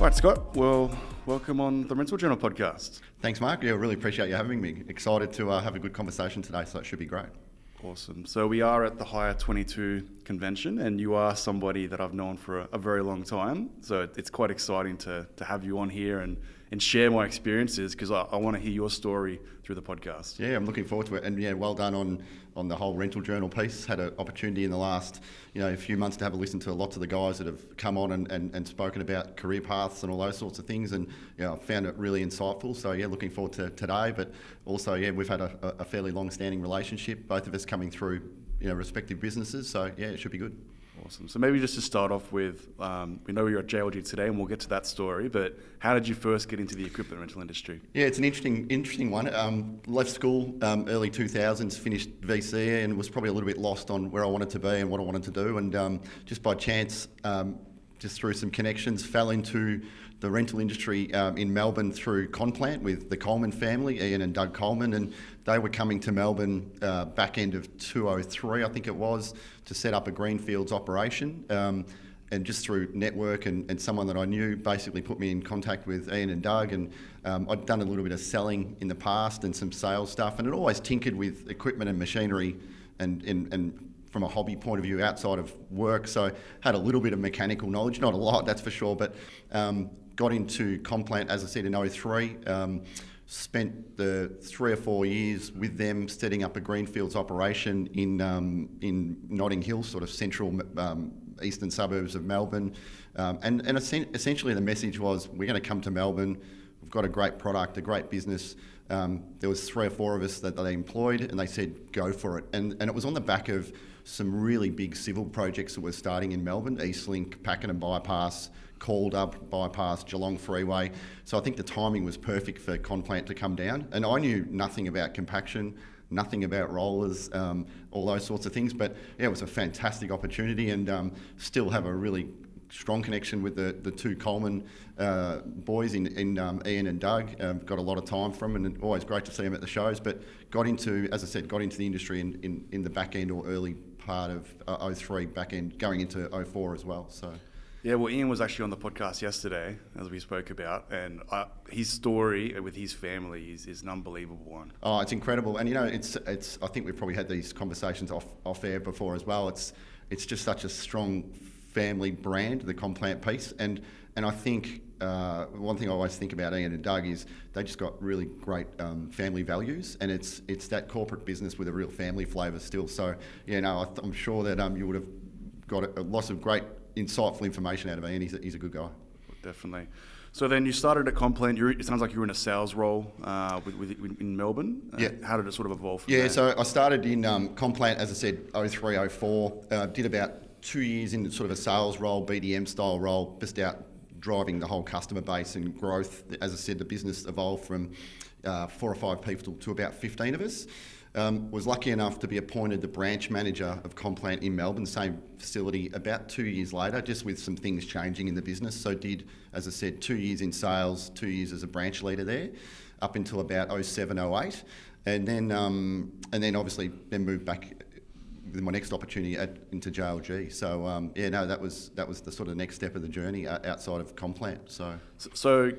All right, Scott. Well, welcome on the Rental Journal podcast. Thanks, Mark. Yeah, really appreciate you having me. Excited to have a good conversation today, so it should be great. Awesome. So we are at the HIRE22 Convention, and you are somebody that I've known for a very long time. So it's quite exciting to have you on here and share my experiences, because I want to hear your story through the podcast. Yeah, I'm looking forward to it. And yeah, well done on the whole rental journal piece. Had an opportunity in the last few months to have a listen to lots of the guys that have come on and spoken about career paths and all those sorts of things. And I found it really insightful. So yeah, looking forward to today. But also, yeah, we've had a fairly long-standing relationship, both of us coming through respective businesses. So yeah, it should be good. Awesome. So maybe just to start off with, we know you're at JLG today, and we'll get to that story, but how did you first get into the equipment rental industry? Yeah, it's an interesting one. Left school early 2000s, finished VC, and was probably a little bit lost on where I wanted to be and what I wanted to do. And just by chance, just through some connections, fell into the rental industry in Melbourne through Conplant with the Coleman family, Ian and Doug Coleman, and they were coming to Melbourne back end of 2003, I think it was, to set up a greenfields operation. And just through network and someone that I knew basically put me in contact with Ian and Doug, and I'd done a little bit of selling in the past and some sales stuff, and it always tinkered with equipment and machinery and from a hobby point of view outside of work. So had a little bit of mechanical knowledge, not a lot, that's for sure, but got into Conplant, as I said, in 2003. Spent the 3 or 4 years with them setting up a greenfields operation in Notting Hill, sort of central eastern suburbs of Melbourne. And essentially the message was, we're going to come to Melbourne, we've got a great product, a great business. There was 3 or 4 of us that they employed, and they said, go for it. And it was on the back of some really big civil projects that were starting in Melbourne, Eastlink, Pakenham Bypass, Calder Bypass, Geelong Freeway. So I think the timing was perfect for Conplant to come down. And I knew nothing about compaction, nothing about rollers, all those sorts of things. But yeah, it was a fantastic opportunity, and still have a really strong connection with the two Coleman boys in Ian and Doug. Got a lot of time from them, and always great to see them at the shows. But got into the industry in the back end or early part of 03, back end, going into 04 as well. So. Yeah, well, Ian was actually on the podcast yesterday, as we spoke about, and his story with his family is an unbelievable one. Oh, it's incredible, and it's. I think we've probably had these conversations off air before as well. It's just such a strong family brand, the Conplant piece, and I think one thing I always think about Ian and Doug is they just got really great family values, and it's that corporate business with a real family flavour still. So I'm sure that you would have got a lot of great insightful information out of Ian. He's a good guy. Definitely. So then you started at Conplant. It sounds like you were in a sales role in Melbourne. Yeah. How did it sort of evolve from there? So I started in Conplant, as I said, 03, 04. Did about 2 years in sort of a sales role, BDM style role, just out driving the whole customer base and growth. As I said, the business evolved from 4 or 5 people to about 15 of us. Was lucky enough to be appointed the branch manager of Conplant in Melbourne, same facility, about 2 years later, just with some things changing in the business. So did, as I said, 2 years in sales, 2 years as a branch leader there, up until about 07, 08. And then obviously moved back with my next opportunity into JLG. So that was the sort of next step of the journey outside of Conplant. So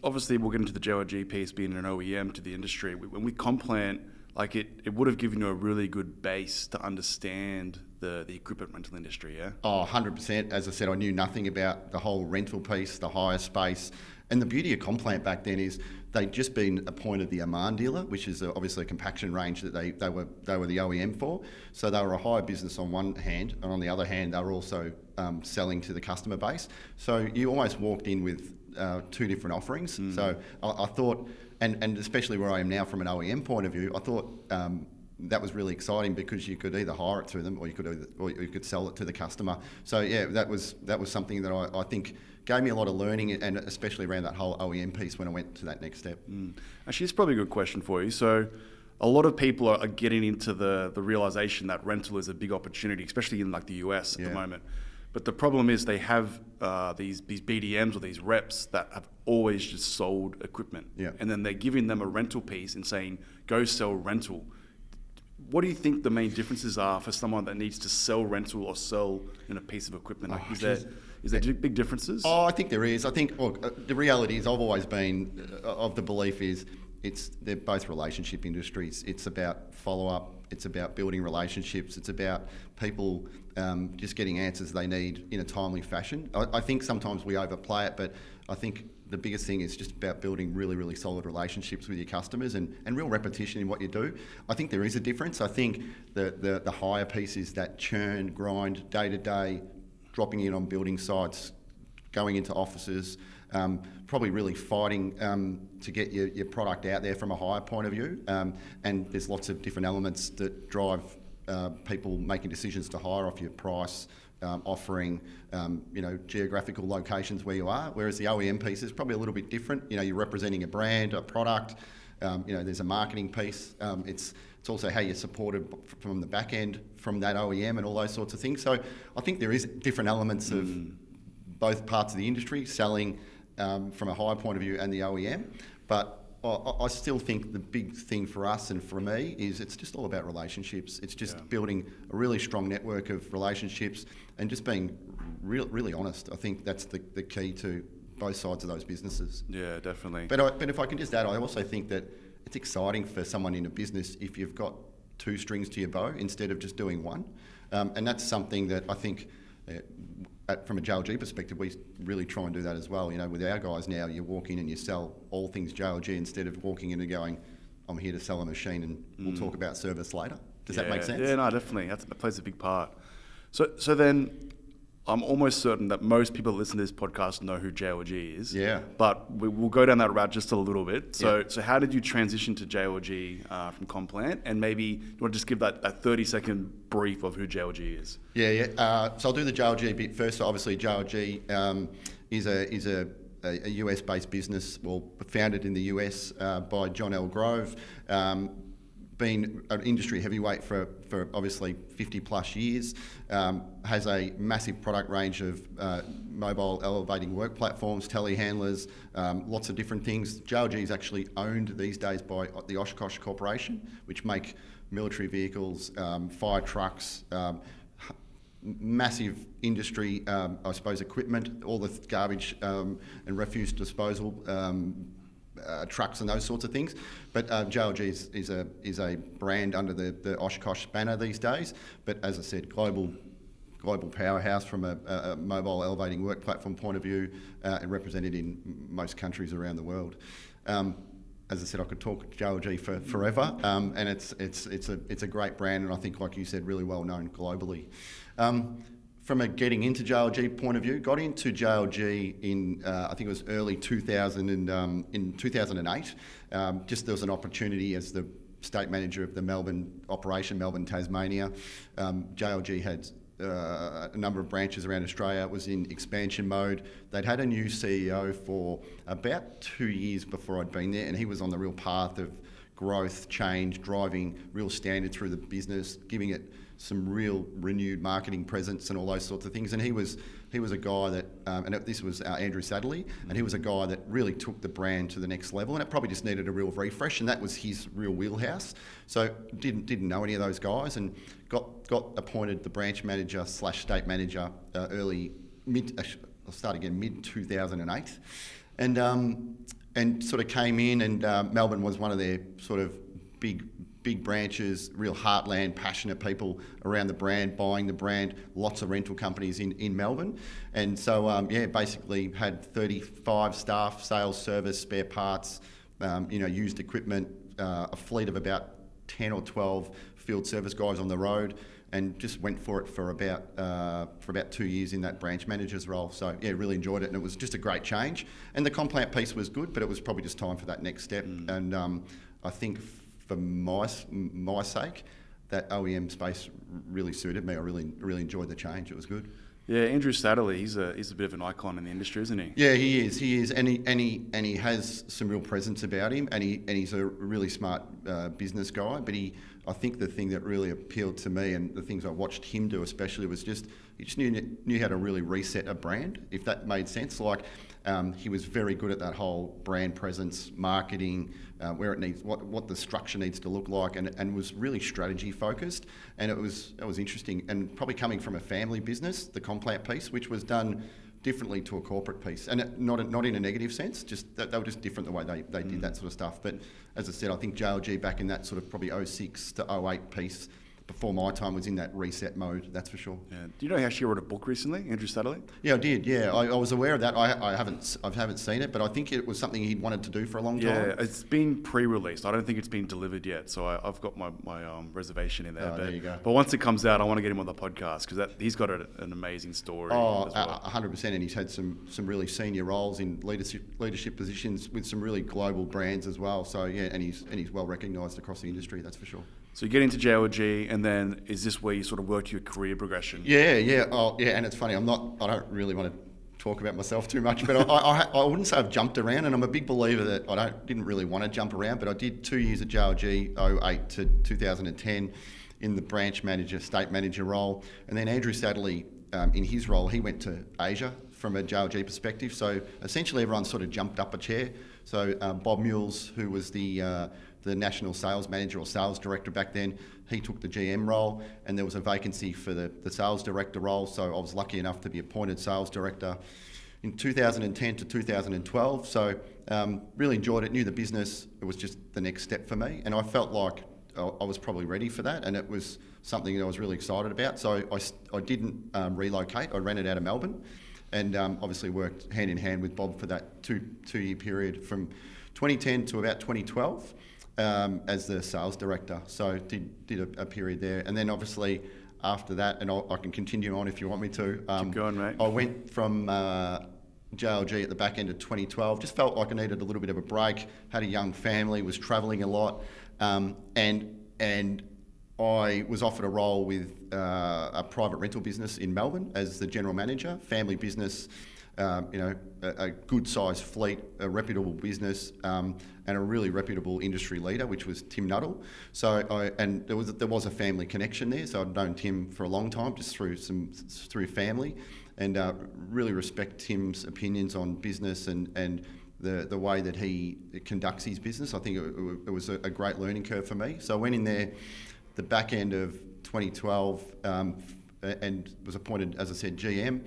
obviously we'll get into the JLG piece, being an OEM to the industry. When we Conplant, like it would have given you a really good base to understand the equipment rental industry, yeah? Oh, 100%. As I said, I knew nothing about the whole rental piece, the hire space. And the beauty of Conplant back then is they'd just been appointed the Amman dealer, which is obviously a compaction range that they were the OEM for. So they were a hire business on one hand, and on the other hand, they were also selling to the customer base. So you almost walked in with 2 different offerings. So I thought, and especially where I am now from an OEM point of view, I thought that was really exciting, because you could either hire it through them or you could sell it to the customer. So yeah, that was something that I think gave me a lot of learning, and especially around that whole OEM piece when I went to that next step. Actually, it's probably a good question for you. So a lot of people are getting into the realization that rental is a big opportunity, especially in like the US at the moment. But the problem is they have these BDMs or these reps that have always just sold equipment. Yeah. And then they're giving them a rental piece and saying, go sell rental. what do you think the main differences are for someone that needs to sell rental or sell a piece of equipment? Like, is there big differences? Oh, I think there is. I think the reality is I've always been of the belief is they're both relationship industries. It's about follow-up. It's about building relationships. It's about people just getting answers they need in a timely fashion. I think sometimes we overplay it, but I think the biggest thing is just about building really, really solid relationships with your customers and real repetition in what you do. I think there is a difference. I think the hire piece is that churn, grind, day to day, dropping in on building sites, going into offices, probably really fighting to get your product out there from a hire point of view. And there's lots of different elements that drive people making decisions to hire off your price, offering, geographical locations where you are. Whereas the OEM piece is probably a little bit different. You're representing a brand, a product. There's a marketing piece. It's also how you're supported from the back end from that OEM and all those sorts of things. So I think there is different elements of both parts of the industry, selling from a hire point of view and the OEM. But I still think the big thing for us and for me is it's just all about relationships. It's just building a really strong network of relationships and just being really honest. I think that's the key to both sides of those businesses. Yeah, definitely. But if I can just add, I also think that it's exciting for someone in a business if you've got two strings to your bow instead of just doing one. And that's something that I think from a JLG perspective, we really try and do that as well. With our guys now, you walk in and you sell all things JLG instead of walking in and going, I'm here to sell a machine and we'll talk about service later. Does that make sense? Yeah, no, definitely. That plays a big part. So then I'm almost certain that most people that listen to this podcast know who JLG is. Yeah. But we'll go down that route just a little bit. So how did you transition to JLG from Conplant? And maybe you want to just give that 30-second brief of who JLG is? Yeah. So I'll do the JLG bit first. So obviously JLG is a US-based business, founded in the US by John L. Grove. Been an industry heavyweight for obviously 50 plus years, has a massive product range of mobile elevating work platforms, telehandlers, lots of different things. JLG is actually owned these days by the Oshkosh Corporation, which make military vehicles, fire trucks, massive industry, I suppose, equipment, all the garbage and refuse disposal trucks and those sorts of things. But JLG is a brand under the Oshkosh banner these days. But as I said, global powerhouse from a mobile elevating work platform point of view, and represented in most countries around the world. As I said, I could talk JLG for forever, and it's a great brand, and I think, like you said, really well known globally. From a getting into JLG point of view, got into JLG in I think it was early 2000 and in 2008. Just there was an opportunity as the state manager of the Melbourne operation, Melbourne, Tasmania. JLG had a number of branches around Australia. It was in expansion mode. They'd had a new CEO for about 2 years before I'd been there, and he was on the real path of growth, change, driving real standard through the business, giving it some real renewed marketing presence and all those sorts of things. And he was a guy that, this was Andrew Daly, and he was a guy that really took the brand to the next level, and it probably just needed a real refresh, and that was his real wheelhouse. So didn't know any of those guys, and got appointed the branch manager / state manager mid 2008, and sort of came in, and Melbourne was one of their sort of big branches, real heartland, passionate people around the brand, buying the brand, lots of rental companies in Melbourne. And so, basically had 35 staff, sales, service, spare parts, used equipment, a fleet of about 10 or 12 field service guys on the road, and just went for it for about 2 years in that branch manager's role. So, really enjoyed it, and it was just a great change. And the Conplant piece was good, but it was probably just time for that next step. And I think for my sake, that OEM space really suited me. I really enjoyed the change. It was good. Yeah, Andrew Daly, he's a bit of an icon in the industry, isn't he? Yeah, he is, and he has some real presence about him, and he's a really smart business guy. But I think the thing that really appealed to me, and the things I watched him do especially, was just he just knew how to really reset a brand, if that made sense. Like he was very good at that whole brand presence, marketing, where it needs, what the structure needs to look like, and was really strategy focused. And it was interesting, and probably coming from a family business, the Conplant piece, which was done differently to a corporate piece, and not in a negative sense, just that they were just different the way they did that sort of stuff. But as I said, I think JLG back in that sort of probably 06 to 08 piece, before my time, was in that reset mode, that's for sure. Yeah. Do you know how she wrote a book recently, Andrew Daly? Yeah, I did. Yeah, I was aware of that. I haven't seen it, but I think it was something he'd wanted to do for a long time. Yeah, it's been pre-released. I don't think it's been delivered yet, so I've got my reservation in there. Oh, there you go. But once it comes out, I want to get him on the podcast because he's got an amazing story. Oh, as well. 100%, and he's had some really senior roles in leadership positions with some really global brands as well. So yeah, and he's well recognised across the industry. That's for sure. So you get into JLG, and then is this where you sort of work your career progression? Yeah. Oh, yeah. And it's funny. I don't really want to talk about myself too much, but I wouldn't say I've jumped around, and I'm a big believer that didn't really want to jump around, but I did 2 years at JLG, 08 to 2010, in the branch manager, state manager role, and then Andrew Daly, in his role, he went to Asia from a JLG perspective. So essentially, everyone sort of jumped up a chair. So Bob Mules, who was the national sales manager or sales director back then, he took the GM role, and there was a vacancy for the sales director role. So I was lucky enough to be appointed sales director in 2010 to 2012. So really enjoyed it, knew the business. It was just the next step for me, and I felt like I was probably ready for that, and it was something that I was really excited about. So I didn't relocate. I rented out of Melbourne, and obviously worked hand in hand with Bob for that two-year period from 2010 to about 2012. As the sales director, so did a period there, and then obviously after that, and I can continue on if you want me to. Keep going, mate. I went from JLG at the back end of 2012. Just felt like I needed a little bit of a break. Had a young family, was travelling a lot, and I was offered a role with a private rental business in Melbourne as the general manager, family business. A good sized fleet, a reputable business, and a really reputable industry leader, which was Tim Nuttall. So there was a family connection there. So I'd known Tim for a long time, just through family, and really respect Tim's opinions on business and the way that he conducts his business. I think it was a great learning curve for me. So I went in there the back end of 2012 and was appointed, as I said, GM.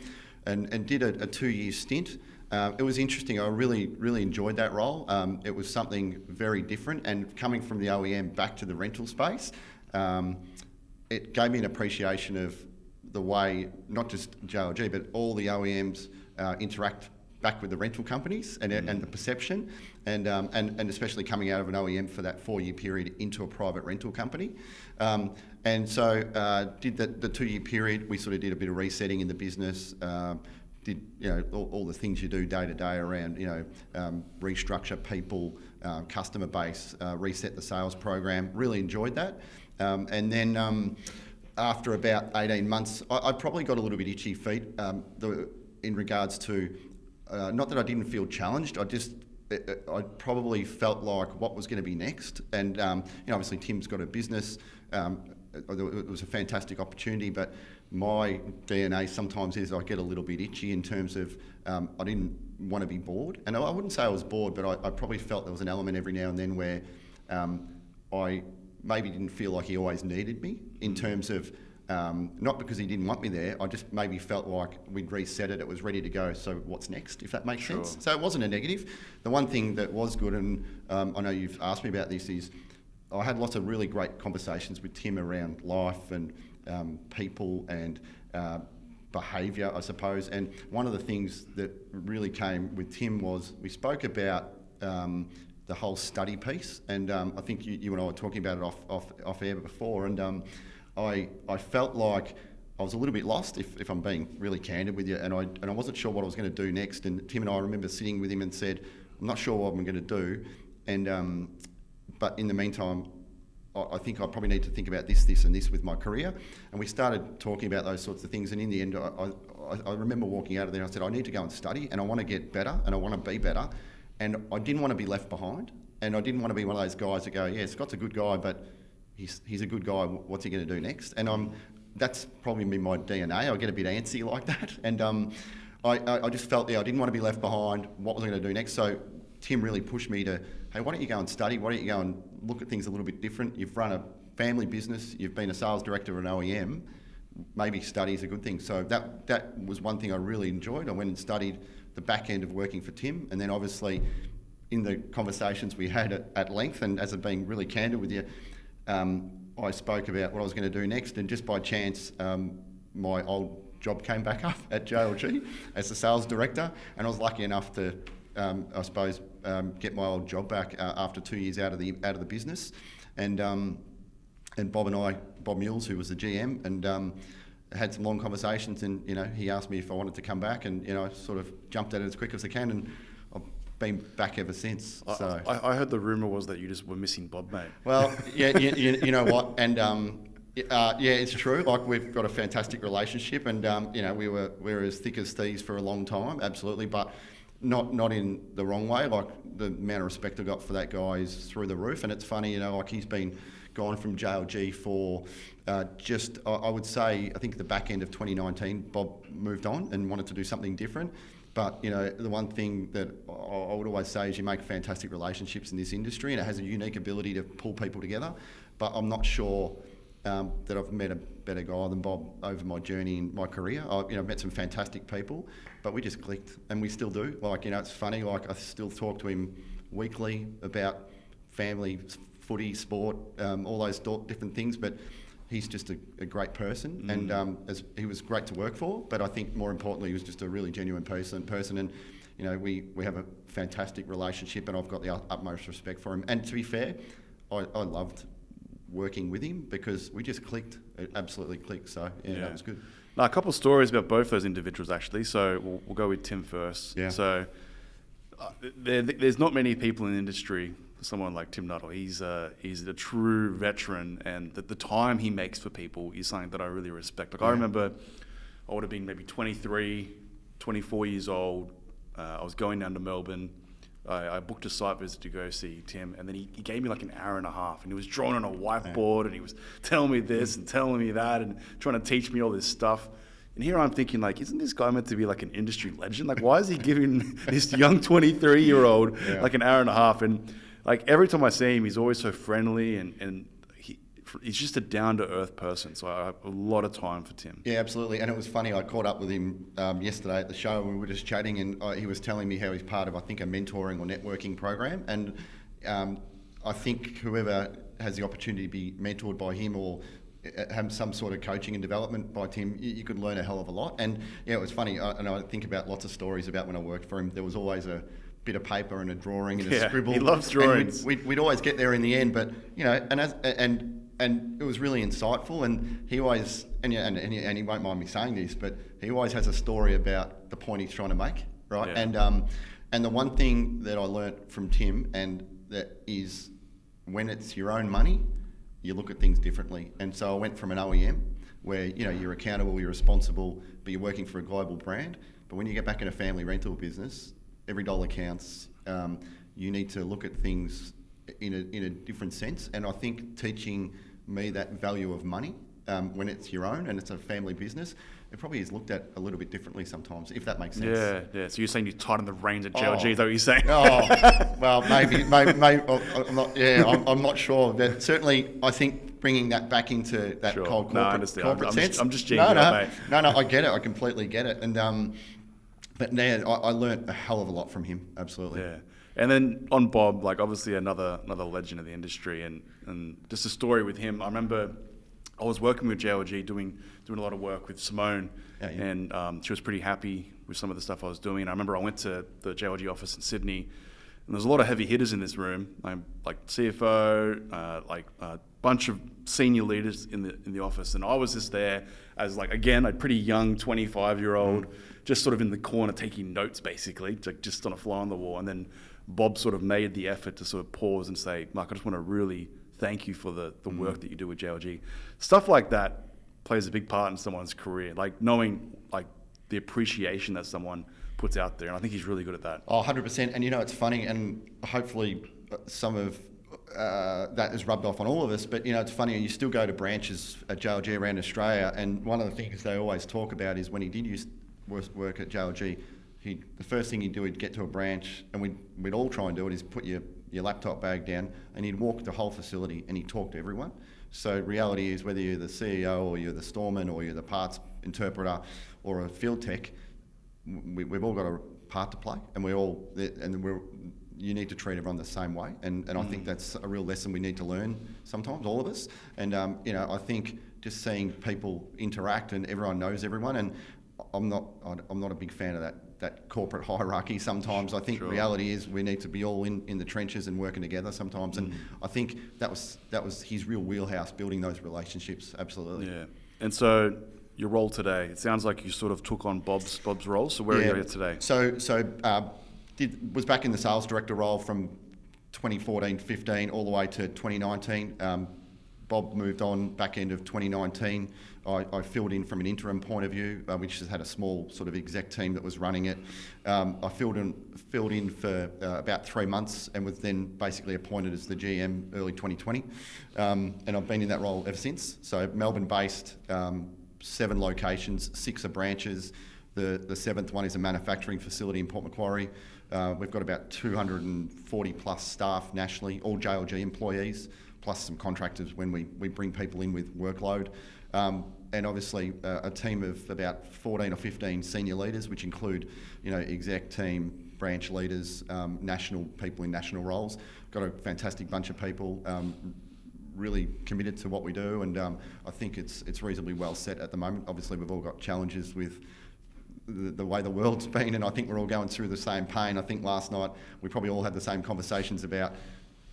And did a 2-year stint. It was interesting. I really enjoyed that role. It was something very different, and coming from the OEM back to the rental space, it gave me an appreciation of the way not just JLG but all the OEMs interact back with the rental companies and the perception, and especially coming out of an OEM for that 4-year period into a private rental company. And so did the 2-year period. We sort of did a bit of resetting in the business, did all the things you do day to day around restructure people, customer base, reset the sales program. Really enjoyed that. And then after about 18 months, I probably got a little bit itchy feet in regards to, not that I didn't feel challenged, I probably felt like what was going to be next. And obviously Tim's got a business. It was a fantastic opportunity, but my DNA sometimes is I get a little bit itchy in terms of I didn't want to be bored. And I wouldn't say I was bored, but I probably felt there was an element every now and then where I maybe didn't feel like he always needed me in terms of, not because he didn't want me there, I just maybe felt like we'd reset it, it was ready to go, so what's next, if that makes sense? So it wasn't a negative. The one thing that was good, and I know you've asked me about this, is I had lots of really great conversations with Tim around life and people and behaviour, I suppose. And one of the things that really came with Tim was we spoke about the whole study piece, and I think you and I were talking about it off air before, and I felt like I was a little bit lost, if I'm being really candid with you, and I wasn't sure what I was going to do next. And Tim and I remember sitting with him and said, I'm not sure what I'm going to do, and but in the meantime, I think I probably need to think about this and this with my career. And we started talking about those sorts of things, and in the end, I remember walking out of there and I said, I need to go and study, and I want to get better, and I want to be better, and I didn't want to be left behind, and I didn't want to be one of those guys that go, yeah, Scott's a good guy, but he's a good guy. What's he going to do next? And that's probably been my DNA. I get a bit antsy like that, and I just felt I didn't want to be left behind. What was I going to do next? So Tim really pushed me to, hey, why don't you go and study? Why don't you go and look at things a little bit different? You've run a family business. You've been a sales director of an OEM. Maybe study is a good thing. So that was one thing I really enjoyed. I went and studied the back end of working for Tim, and then obviously in the conversations we had at length, and as I've been really candid with you, I spoke about what I was going to do next, and just by chance, my old job came back up at JLG as the sales director, and I was lucky enough to, I suppose, get my old job back after 2 years out of the business, and Bob Mules, who was the GM, and had some long conversations, and he asked me if I wanted to come back, and I sort of jumped at it as quick as I can, and I've been back ever since. So I heard the rumor was that you just were missing Bob, mate. Well, yeah, you know what, and yeah, it's true. Like, we've got a fantastic relationship, and we're as thick as thieves for a long time, absolutely, but not in the wrong way. Like, the amount of respect I got for that guy is through the roof, and it's funny, like, he's been gone from JLG for I would say, I think the back end of 2019, Bob moved on and wanted to do something different. But, the one thing that I would always say is you make fantastic relationships in this industry, and it has a unique ability to pull people together. But I'm not sure that I've met a better guy than Bob over my journey in my career. I've met some fantastic people, but we just clicked, and we still do. Like, it's funny, like, I still talk to him weekly about family, footy, sport, all those different things, but he's just a great person, and as he was great to work for, but I think more importantly, he was just a really genuine person, and we have a fantastic relationship, and I've got the utmost respect for him. And to be fair, I loved working with him because we just clicked. It absolutely clicked. So yeah, that was good. Now, a couple of stories about both those individuals, actually. So we'll go with Tim first. Yeah. So there's not many people in the industry, someone like Tim Nuttall. He's a true veteran, and the time he makes for people is something that I really respect. Like, I remember I would have been maybe 23, 24 years old. I was going down to Melbourne. I booked a site visit to go see Tim, and then he gave me like an hour and a half, and he was drawing on a whiteboard, and he was telling me this and telling me that, and trying to teach me all this stuff. And here I'm thinking, like, isn't this guy meant to be like an industry legend? Like, why is he giving this young 23-year-old like an hour and a half? And like, every time I see him, he's always so friendly, and he's just a down-to-earth person. So I have a lot of time for Tim. Yeah, absolutely. And it was funny, I caught up with him yesterday at the show, and we were just chatting, and he was telling me how he's part of, I think, a mentoring or networking program. And I think whoever has the opportunity to be mentored by him or have some sort of coaching and development by Tim, you could learn a hell of a lot. And yeah, it was funny, and I think about lots of stories about when I worked for him. There was always a bit of paper and a drawing and a scribble. He loves drawings. We'd always get there in the end, but and it was really insightful. And he always, and he won't mind me saying this, but he always has a story about the point he's trying to make, right? Yeah. And the one thing that I learnt from Tim, and that is, when it's your own money, you look at things differently. And so I went from an OEM where you're accountable, you're responsible, but you're working for a global brand. But when you get back in a family rental business, every dollar counts. You need to look at things in a different sense, and I think teaching me that value of money when it's your own and it's a family business, it probably is looked at a little bit differently sometimes, if that makes sense. Yeah. So you're saying you tighten the reins at JLG, is that what you're saying? Well, maybe. I'm not. Yeah, I'm not sure, but certainly I think bringing that back into that cold corporate sense. I'm just geeking up, mate. No, I get it. I completely get it, and. But man, I learnt a hell of a lot from him, absolutely. Yeah. And then on Bob, like, obviously another legend of the industry, and just a story with him. I remember I was working with JLG doing a lot of work with Simone, and she was pretty happy with some of the stuff I was doing. I remember I went to the JLG office in Sydney, and there's a lot of heavy hitters in this room, like CFO, like a bunch of senior leaders in the office, and I was just there as, like, again, a pretty young 25-year-old, just sort of in the corner taking notes, basically, just on a fly on the wall. And then Bob sort of made the effort to sort of pause and say, Mark, I just want to really thank you for the work that you do with JLG. Stuff like that plays a big part in someone's career, like knowing like the appreciation that someone puts out there. And I think he's really good at that. Oh, 100%. And it's funny, and hopefully some of that has rubbed off on all of us. But, it's funny, you still go to branches at JLG around Australia, and one of the things they always talk about is when he did work at JLG, the first thing he'd do, he'd get to a branch, and we'd all try and do it, is put your laptop bag down, and he'd walk the whole facility and he'd talk to everyone. So reality is, whether you're the CEO or you're the storeman or you're the parts interpreter or a field tech, we've all got a part to play, and you need to treat everyone the same way, and I think that's a real lesson we need to learn sometimes, all of us. And I think just seeing people interact and everyone knows everyone, and I'm not a big fan of that corporate hierarchy sometimes. I think reality is we need to be all in the trenches and working together sometimes, and I think that was his real wheelhouse, building those relationships. Absolutely. Yeah. And so your role today, it sounds like you sort of took on Bob's role. So where are you today? Was back in the sales director role from 2014-15 all the way to 2019. Bob moved on back end of 2019. I filled in from an interim point of view, which has had a small sort of exec team that was running it. I filled in for about 3 months and was then basically appointed as the GM early 2020. And I've been in that role ever since. So Melbourne-based, 7 locations, 6 are branches. The 7th one is a manufacturing facility in Port Macquarie. We've got about 240 plus staff nationally, all JLG employees, plus some contractors when we bring people in with workload. And obviously a team of about 14 or 15 senior leaders, which include, exec team, branch leaders, national people in national roles. Got a fantastic bunch of people, really committed to what we do, and I think it's reasonably well set at the moment. Obviously, we've all got challenges with the way the world's been, and I think we're all going through the same pain. I think last night we probably all had the same conversations about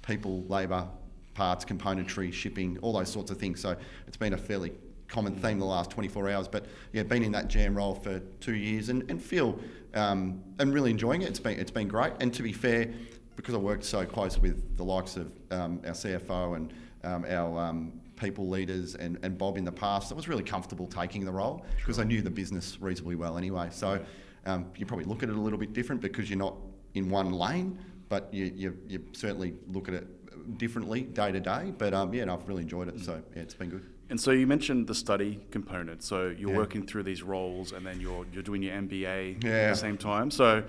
people, labour, parts, componentry, shipping, all those sorts of things. So it's been a fairly common theme the last 24 hours. But yeah, been in that GM role for 2 years and feel and really enjoying it. It's been great. And to be fair, because I worked so close with the likes of our CFO and our people leaders and Bob in the past, I was really comfortable taking the role because I knew the business reasonably well anyway. So you probably look at it a little bit different because you're not in one lane, but you certainly look at it differently day to day. But I've really enjoyed it. So yeah, it's been good. And so you mentioned the study component. So you're working through these roles, and then you're doing your MBA at the same time. So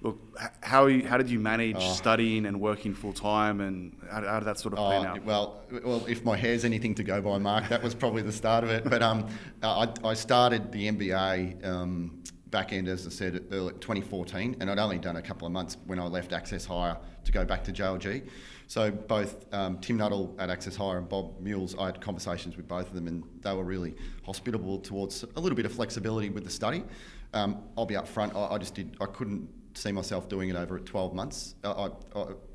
look, how did you manage studying and working full time, and how did that sort of plan out? Well, if my hair's anything to go by, Mark, that was probably the start of it. But I started the MBA back end, as I said, early 2014, and I'd only done a couple of months when I left Access Hire to go back to JLG. So both Tim Nuttall at Access Hire and Bob Mules, I had conversations with both of them, and they were really hospitable towards a little bit of flexibility with the study. I'll be upfront, I couldn't see myself doing it over 12 months.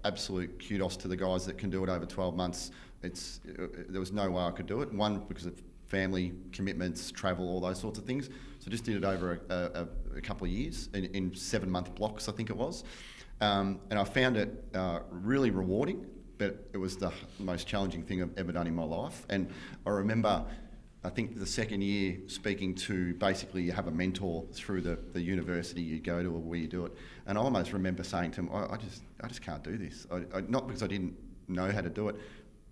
Absolute kudos to the guys that can do it over 12 months. There was no way I could do it. One, because of family commitments, travel, all those sorts of things. So just did it over a couple of years in 7-month blocks, I think it was. And I found it really rewarding, but it was the most challenging thing I've ever done in my life. And I remember, I think the second year, speaking to, basically you have a mentor through the university you go to or where you do it. And I almost remember saying to him, I just can't do this. Not because I didn't know how to do it.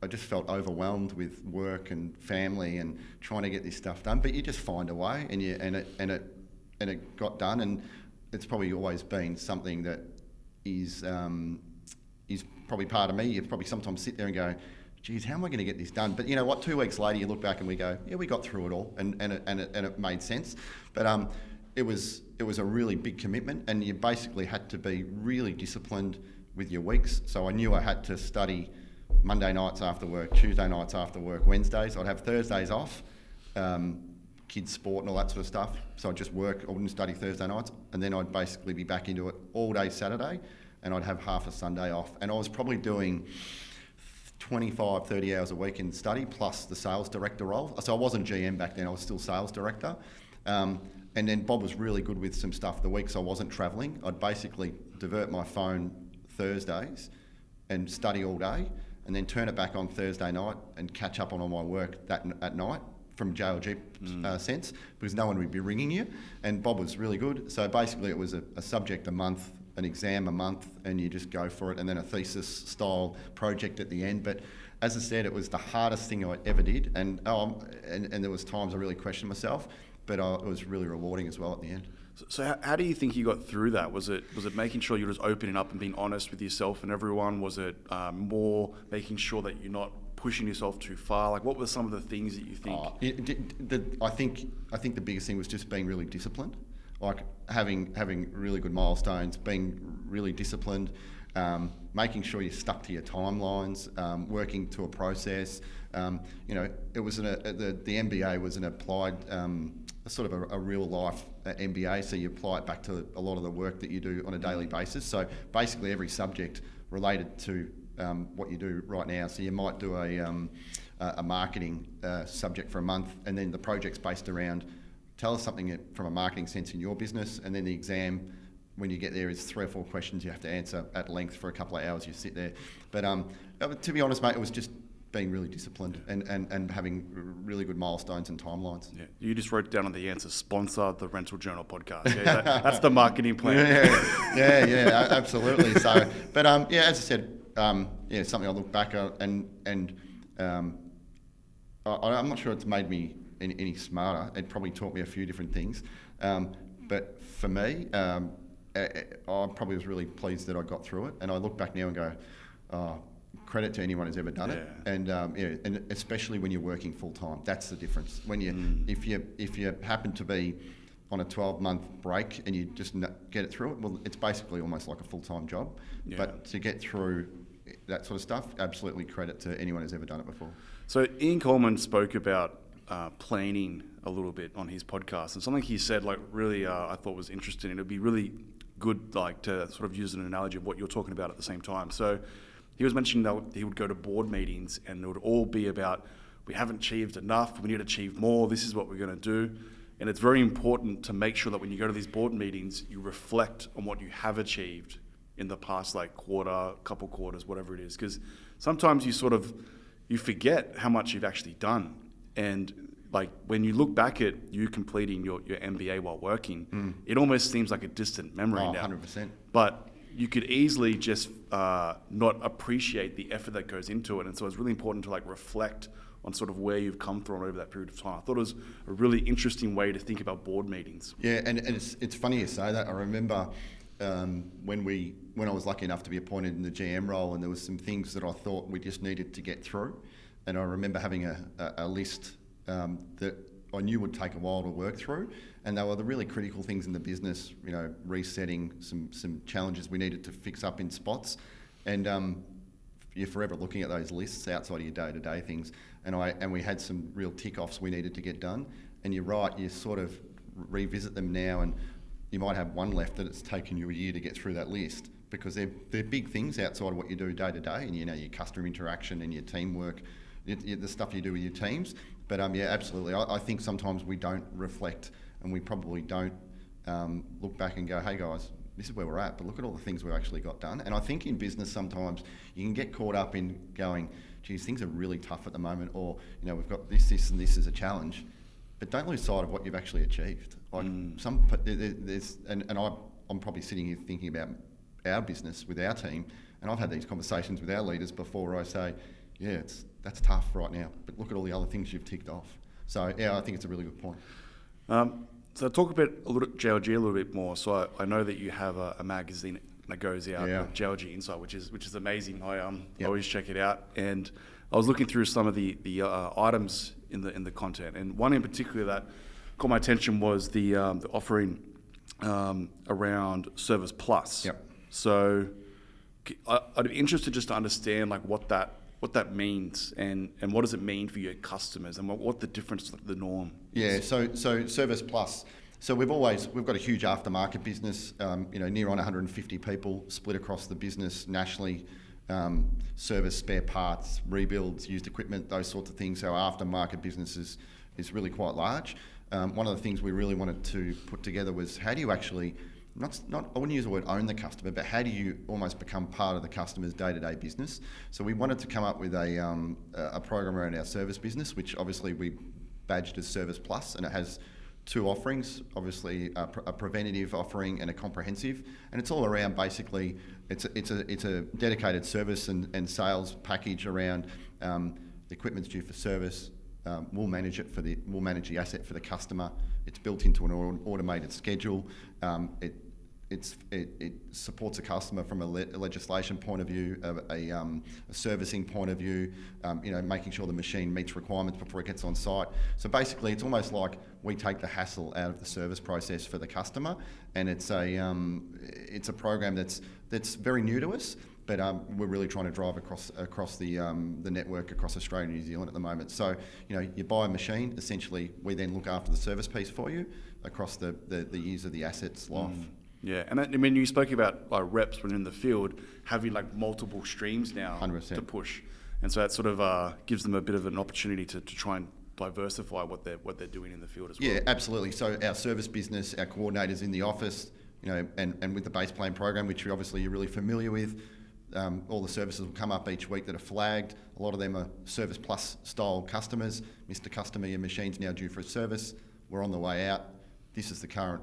I just felt overwhelmed with work and family and trying to get this stuff done. But you just find a way, and it got done. And it's probably always been something that is probably part of me. You probably sometimes sit there and go, geez, how am I going to get this done? But you know what, 2 weeks later you look back and we go, yeah, we got through it all, and it made sense. But it was a really big commitment, and you basically had to be really disciplined with your weeks. So I knew I had to study Monday nights after work, Tuesday nights after work, Wednesdays. I'd have Thursdays off, kids' sport and all that sort of stuff. So I'd just work, I wouldn't study Thursday nights, and then I'd basically be back into it all day Saturday, and I'd have half a Sunday off. And I was probably doing 25, 30 hours a week in study, plus the sales director role. So I wasn't GM back then, I was still sales director. And then Bob was really good with some stuff. The weeks I wasn't travelling, I'd basically divert my phone Thursdays and study all day, and then turn it back on Thursday night and catch up on all my work at night from JLG sense, because no one would be ringing you. And Bob was really good. So basically it was a subject a month an exam a month and you just go for it, and then a thesis style project at the end. But as I said, it was the hardest thing I ever did, and there was times I really questioned myself, but it was really rewarding as well at the end. So how do you think you got through that? Was it making sure you're just opening up and being honest with yourself and everyone? Was it more making sure that you're not pushing yourself too far? Like, what were some of the things that you think? I think the biggest thing was just being really disciplined, like having really good milestones, being really disciplined, making sure you're stuck to your timelines, working to a process. It was the MBA was an applied, sort of a real life MBA, so you apply it back to a lot of the work that you do on a daily basis. So basically every subject related to what you do right now. So you might do a marketing subject for a month, and then the project's based around tell us something from a marketing sense in your business, and then the exam, when you get there, is 3 or 4 questions you have to answer at length for a couple of hours. You sit there. But to be honest, mate, it was just being really disciplined and having really good milestones and timelines. Yeah, you just wrote down on the answer, sponsor the Rental Journal podcast. Yeah, that's the marketing plan. Yeah, absolutely. So, but as I said, something I look back at, and I'm not sure it's made me any smarter. It probably taught me a few different things. But for me, I probably was really pleased that I got through it. And I look back now and go, credit to anyone who's ever done it. And and especially when you're working full time, that's the difference. When if you happen to be on a 12-month break and you just get it through it, well, it's basically almost like a full-time job. Yeah. But to get through that sort of stuff, absolutely credit to anyone who's ever done it before. So Ian Coleman spoke about planning a little bit on his podcast, and something he said really I thought was interesting, and it'd be really good to sort of use an analogy of what you're talking about at the same time. So he was mentioning that he would go to board meetings and it would all be about, we haven't achieved enough, we need to achieve more, this is what we're going to do. And it's very important to make sure that when you go to these board meetings, you reflect on what you have achieved in the past quarter, couple quarters, whatever it is. Because sometimes you forget how much you've actually done. And when you look back at you completing your MBA while working, it almost seems like a distant memory now. 100%. But you could easily just not appreciate the effort that goes into it. And so it's really important to reflect on sort of where you've come from over that period of time. I thought it was a really interesting way to think about board meetings. Yeah, and it's funny you say that. I remember when I was lucky enough to be appointed in the GM role, and there was some things that I thought we just needed to get through. And I remember having a list that I knew would take a while to work through, and they were the really critical things in the business, resetting some challenges we needed to fix up in spots. And you're forever looking at those lists outside of your day-to-day things. And we had some real tick-offs we needed to get done. And you're right, you sort of revisit them now, and you might have one left that it's taken you a year to get through that list, because they're big things outside of what you do day-to-day, and your customer interaction and your teamwork, the stuff you do with your teams. But absolutely. I think sometimes we don't reflect, and we probably don't look back and go, hey guys, this is where we're at, but look at all the things we've actually got done. And I think in business sometimes you can get caught up in going, geez, things are really tough at the moment, or we've got this and this as a challenge. But don't lose sight of what you've actually achieved. I'm probably sitting here thinking about our business with our team, and I've had these conversations with our leaders before where I say, yeah, that's tough right now, but look at all the other things you've ticked off. So I think it's a really good point. So talk a little JLG a little bit more. So I know that you have a magazine that goes out, JLG Insight, which is amazing. I always check it out, and I was looking through some of the items in the content, and one in particular that caught my attention was the offering around Service Plus. Yep. So I'd be interested just to understand what that means, and what does it mean for your customers, and what the difference, the norm is. So Service Plus. So we've got a huge aftermarket business, near on 150 people split across the business nationally, service, spare parts, rebuilds, used equipment, those sorts of things. So our aftermarket business is really quite large. One of the things we really wanted to put together was how do you actually, I wouldn't use the word own the customer, but how do you almost become part of the customer's day-to-day business? So we wanted to come up with a program around our service business, which obviously we badged as Service Plus, and it has two offerings, obviously a preventative offering and a comprehensive, and it's all around basically it's a dedicated service and sales package around the equipment's due for service. We'll manage the asset for the customer. It's built into an automated schedule. It supports a customer from a legislation point of view, a servicing point of view, making sure the machine meets requirements before it gets on site. So basically, it's almost like we take the hassle out of the service process for the customer, and it's a program that's very new to us. But we're really trying to drive across the network across Australia and New Zealand at the moment. So, you buy a machine, essentially we then look after the service piece for you across the years of the asset's life. Yeah, and when you spoke about reps when in the field, having multiple streams now 100%. To push, and so that sort of gives them a bit of an opportunity to try and diversify what they're doing in the field as well. Yeah, absolutely. So our service business, our coordinators in the office, and with the base plan program, which obviously you're really familiar with, all the services will come up each week that are flagged. A lot of them are Service Plus style customers. Mr. Customer, your machine's now due for a service. We're on the way out. This is the current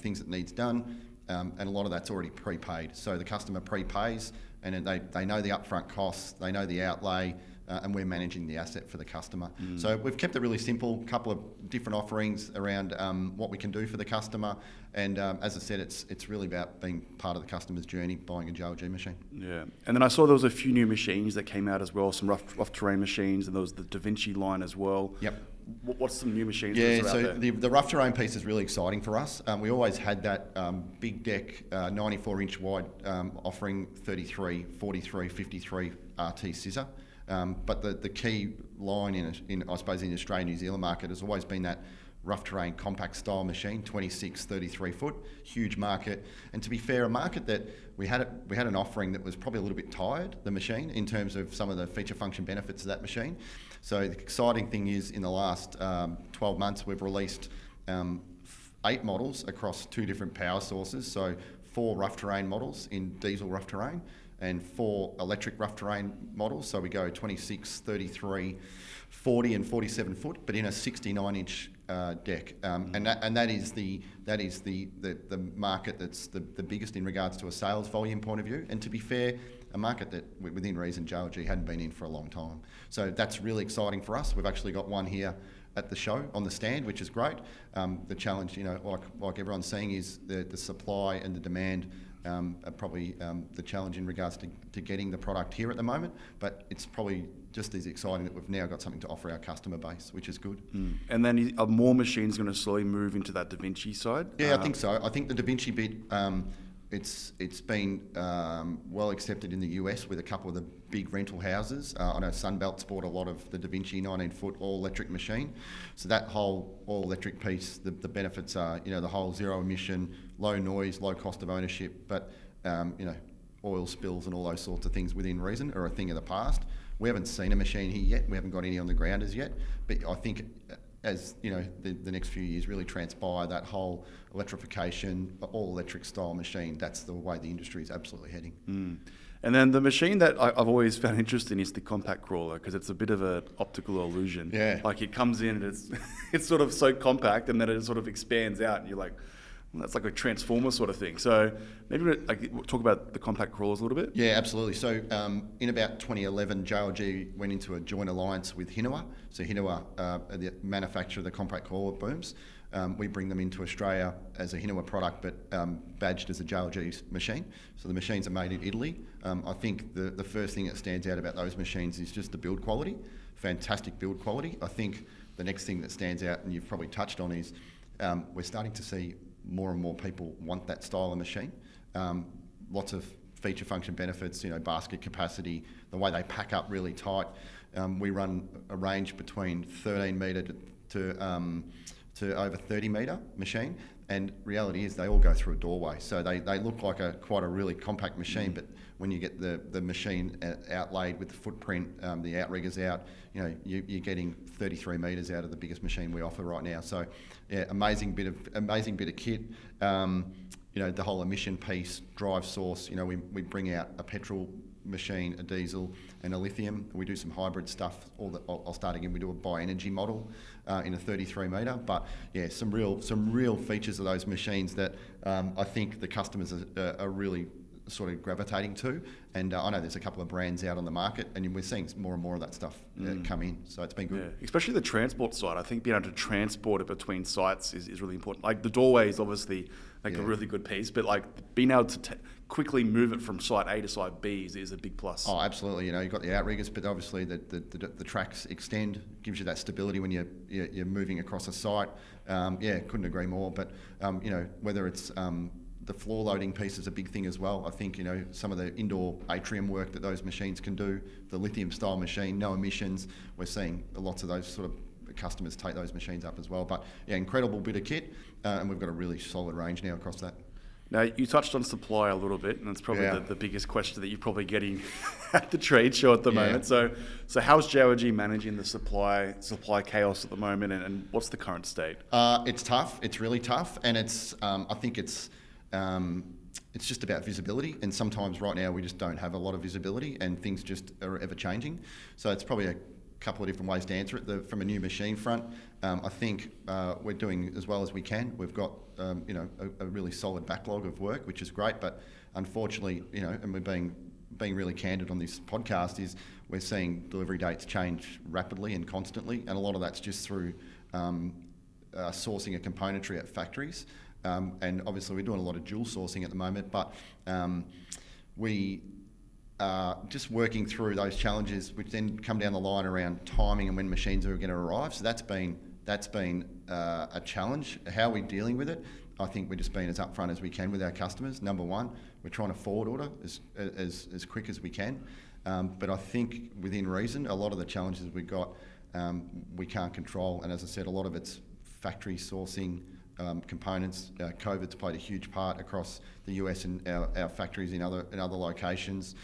things that needs done, and a lot of that's already prepaid. So the customer prepays, and they know the upfront costs, they know the outlay, and we're managing the asset for the customer. So we've kept it really simple, a couple of different offerings around what we can do for the customer, and as I said, it's really about being part of the customer's journey, buying a JLG machine. Yeah, and then I saw there was a few new machines that came out as well, some rough terrain machines, and there was the Da Vinci line as well. Yep. What's some new machines? Yeah, so the rough terrain piece is really exciting for us. We always had that big deck, 94-inch wide offering, 33, 43, 53 RT scissor. But the key line in I suppose in the Australian New Zealand market has always been that rough terrain compact style machine, 26, 33 foot, huge market. And to be fair, a market that we had an offering that was probably a little bit tired, the machine, in terms of some of the feature function benefits of that machine. So the exciting thing is in the last 12 months, we've released 8 models across 2 different power sources. So 4 rough terrain models in diesel rough terrain, and 4 electric rough terrain models. So we go 26, 33, 40 and 47 foot, but in a 69-inch deck. And that is the market that's the biggest in regards to a sales volume point of view. And to be fair, a market that within reason JLG hadn't been in for a long time. So that's really exciting for us. We've actually got one here at the show on the stand, which is great. The challenge, like everyone's seeing, is the supply and the demand are probably the challenge in regards to getting the product here at the moment, but it's probably just as exciting that we've now got something to offer our customer base, which is good. And then are more machines going to slowly move into that Da Vinci side? Yeah, I think so. I think the Da Vinci bit, it's been well accepted in the US with a couple of the big rental houses. I know Sunbelt's bought a lot of the Da Vinci 19-foot all-electric machine. So that whole all-electric piece, the benefits are, the whole zero emission, low noise, low cost of ownership, but, oil spills and all those sorts of things within reason are a thing of the past. We haven't seen a machine here yet. We haven't got any on the ground as yet, but I think as the next few years really transpire, that whole electrification, all-electric style machine, that's the way the industry is absolutely heading. And then the machine that I've always found interesting is the compact crawler, because it's a bit of an optical illusion. Yeah. Like it comes in and it's sort of so compact, and then it sort of expands out, and you're like, well, that's like a transformer sort of thing. So maybe we'll talk about the compact crawlers a little bit. Yeah, absolutely. So in about 2011, JLG went into a joint alliance with Hinua. So Hinua are the manufacturer of the compact crawler booms. We bring them into Australia as a Hinua product, but badged as a JLG machine. So the machines are made in Italy. I think the first thing that stands out about those machines is just the build quality. Fantastic build quality. I think the next thing that stands out, and you've probably touched on, is we're starting to see more and more people want that style of machine. Lots of feature function benefits, basket capacity, the way they pack up really tight. We run a range between 13 metre to over 30 metre machine, and reality is they all go through a doorway. So they look like quite a really compact machine, but when you get the machine outlaid with the footprint, the outriggers out, you're getting 33 metres out of the biggest machine we offer right now. So yeah, amazing bit of kit. The whole emission piece, drive source, we bring out a petrol machine, a diesel, and a lithium. We do some hybrid stuff. I'll start again. We do a bi-energy model in a 33 metre. But yeah, some real features of those machines that I think the customers are really sort of gravitating to, and I know there's a couple of brands out on the market, and we're seeing more and more of that stuff come in, so it's been good. Yeah. Especially the transport side. I think being able to transport it between sites is really important. Like the doorway is obviously a really good piece, but like being able to quickly move it from site A to site B is a big plus. Oh, absolutely. You've got the outriggers, but obviously the tracks extend, gives you that stability when you're moving across a site. Couldn't agree more. But whether it's the floor loading piece is a big thing as well. I think, some of the indoor atrium work that those machines can do, the lithium style machine, no emissions, we're seeing lots of those sort of customers take those machines up as well. But yeah, incredible bit of kit, and we've got a really solid range now across that. Now, you touched on supply a little bit, and it's probably the biggest question that you're probably getting at the trade show at the moment. So how's JLG managing the supply chaos at the moment, and what's the current state? It's tough. It's really tough, and I think it's just about visibility, and sometimes right now we just don't have a lot of visibility, and things just are ever changing. So it's probably a couple of different ways to answer it. From a new machine front, I think we're doing as well as we can. We've got a really solid backlog of work, which is great, but unfortunately, and we're being really candid on this podcast, is we're seeing delivery dates change rapidly and constantly, and a lot of that's just through sourcing a componentry at factories. And obviously we're doing a lot of dual sourcing at the moment, but we are just working through those challenges, which then come down the line around timing and when machines are going to arrive. So that's been a challenge. How are we dealing with it? I think we're just being as upfront as we can with our customers. Number one, we're trying to forward order as quick as we can. But I think within reason, a lot of the challenges we've got, we can't control. And as I said, a lot of it's factory sourcing, components. COVID's played a huge part across the US and our factories in other locations,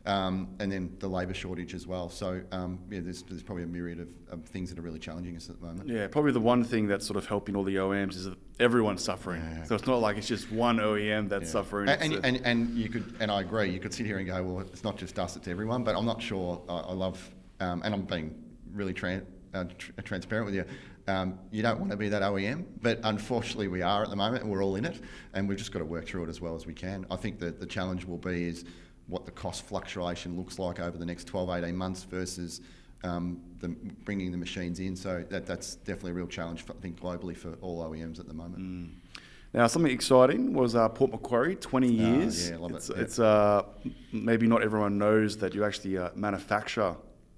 and then the labour shortage as well. So there's probably a myriad of things that are really challenging us at the moment. Yeah, probably the one thing that's sort of helping all the OEMs is that everyone's suffering. Yeah. So it's not like it's just one OEM that's suffering. And you could, and I agree, you could sit here and go, well, it's not just us, it's everyone. But I'm not sure. I love, and I'm being really transparent with you. You don't want to be that OEM, but unfortunately we are at the moment, and we're all in it, and we've just got to work through it as well as we can. I think that the challenge will be is what the cost fluctuation looks like over the next 12, 18 months versus bringing the machines in. So that's definitely a real challenge, I think, globally for all OEMs at the moment. Now, something exciting was Port Macquarie, 20 years. Yeah, love it. It's maybe not everyone knows that you actually manufacture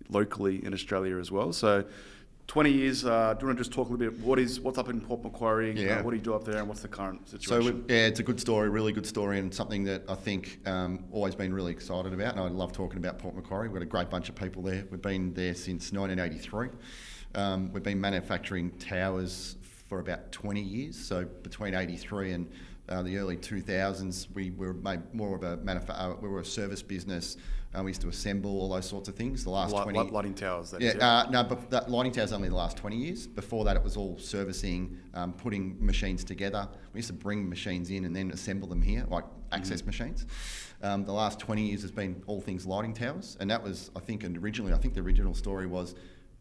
locally in Australia as well. So 20 years, do you want to just talk a little bit, what's up in Port Macquarie, what do you do up there, and what's the current situation? So, it's a good story, really good story, and something that I think always been really excited about, and I love talking about Port Macquarie. We've got a great bunch of people there. We've been there since 1983. We've been manufacturing towers for about 20 years, so between 83 and the early 2000s, we were made more of we were a service business. We used to assemble all those sorts of things. The last 20 lighting towers. But that lighting towers only the last 20 years. Before that, it was all servicing, putting machines together. We used to bring machines in and then assemble them here, like access machines. The last 20 years has been all things lighting towers, and that was, I think the original story was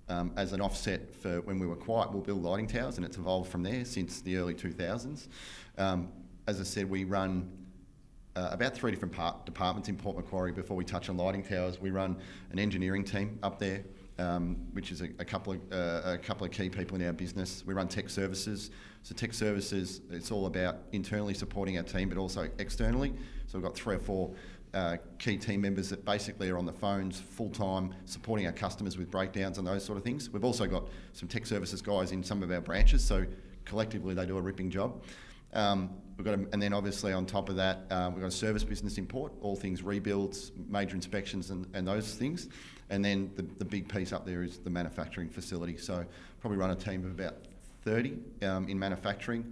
as an offset for when we were quiet, we'll build lighting towers, and it's evolved from there since the early 2000s. As I said, we run about 3 different departments in Port Macquarie. Before we touch on lighting towers, we run an engineering team up there, which is a couple of key people in our business. We run tech services. So tech services, it's all about internally supporting our team, but also externally. So we've got 3 or 4 key team members that basically are on the phones full-time, supporting our customers with breakdowns and those sort of things. We've also got some tech services guys in some of our branches, so collectively they do a ripping job. And then obviously on top of that, we've got a service business in Port, all things rebuilds, major inspections and those things. And then the big piece up there is the manufacturing facility. So probably run a team of about 30 in manufacturing,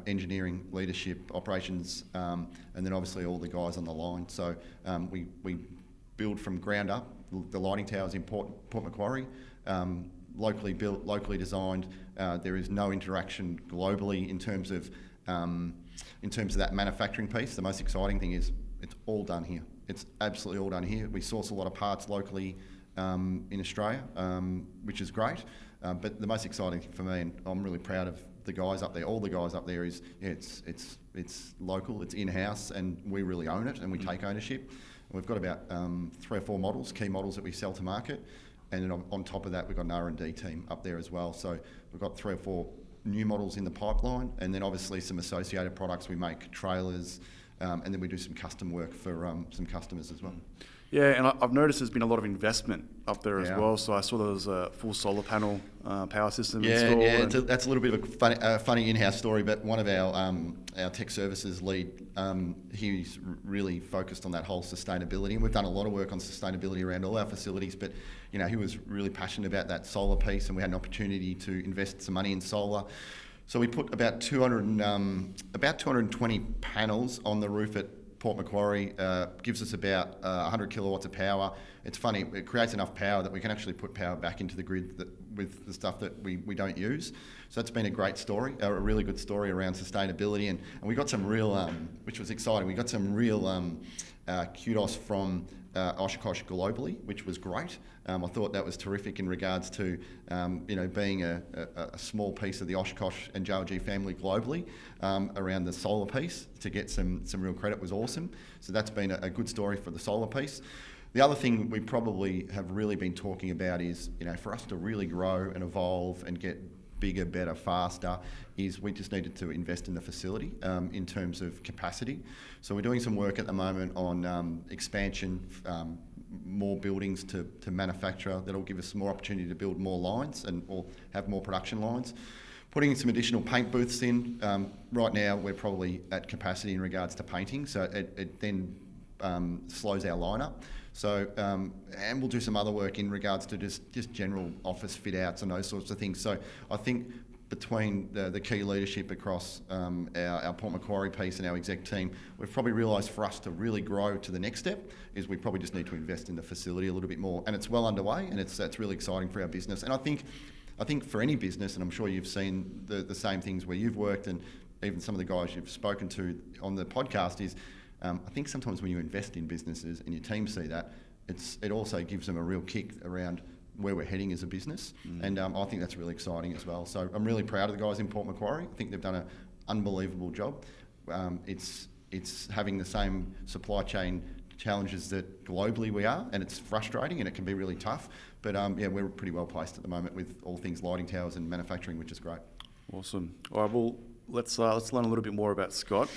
engineering, leadership, operations, and then obviously all the guys on the line. So we build from ground up the lighting towers in Port Macquarie, locally built, locally designed. There is no interaction globally in terms of that manufacturing piece. The most exciting thing is it's all done here. it's absolutely all done here. We source a lot of parts locally in Australia, which is great. But the most exciting thing for me, and I'm really proud of the guys up there, all the guys up there, is it's local, it's in-house, and we really own it and we take ownership. And we've got about 3 or 4 models, key models that we sell to market. And then on top of that, we've got an R&D team up there as well. So we've got 3 or 4 new models in the pipeline, and then obviously some associated products. We make trailers, and then we do some custom work for some customers as well. Yeah, and I've noticed there's been a lot of investment up there as well. So I saw there was a full solar panel power system installed. Yeah, that's a little bit of a funny in-house story, but one of our tech services lead, he's really focused on that whole sustainability, and we've done a lot of work on sustainability around all our facilities, but he was really passionate about that solar piece, and we had an opportunity to invest some money in solar. So we put about 220 panels on the roof at Port Macquarie, gives us about 100 kilowatts of power. It's funny, it creates enough power that we can actually put power back into the grid with the stuff that we don't use. So that's been a great story, a really good story around sustainability, and we got some real, which was exciting, we got some real kudos from Oshkosh globally, which was great. I thought that was terrific in regards to being a small piece of the Oshkosh and JLG family globally around the solar piece. To get some real credit was awesome. So that's been a good story for the solar piece. The other thing we probably have really been talking about is, for us to really grow and evolve and get bigger, better, faster, is we just needed to invest in the facility in terms of capacity. So we're doing some work at the moment on expansion, more buildings to manufacture. That'll give us more opportunity to build more lines or have more production lines. Putting some additional paint booths in. Right now we're probably at capacity in regards to painting, so it then slows our line up. So, and we'll do some other work in regards to just general office fit outs and those sorts of things. So I think between the key leadership across our Port Macquarie piece and our exec team, we've probably realised for us to really grow to the next step is we probably just need to invest in the facility a little bit more. And it's well underway, and it's really exciting for our business. And I think for any business, and I'm sure you've seen the same things where you've worked, and even some of the guys you've spoken to on the podcast, is I think sometimes when you invest in businesses and your team see that, it also gives them a real kick around where we're heading as a business. And I think that's really exciting as well. So I'm really proud of the guys in Port Macquarie. I think they've done an unbelievable job. It's having the same supply chain challenges that globally we are, and it's frustrating and it can be really tough. But we're pretty well placed at the moment with all things lighting towers and manufacturing, which is great. Awesome. All right, well, let's learn a little bit more about Scott.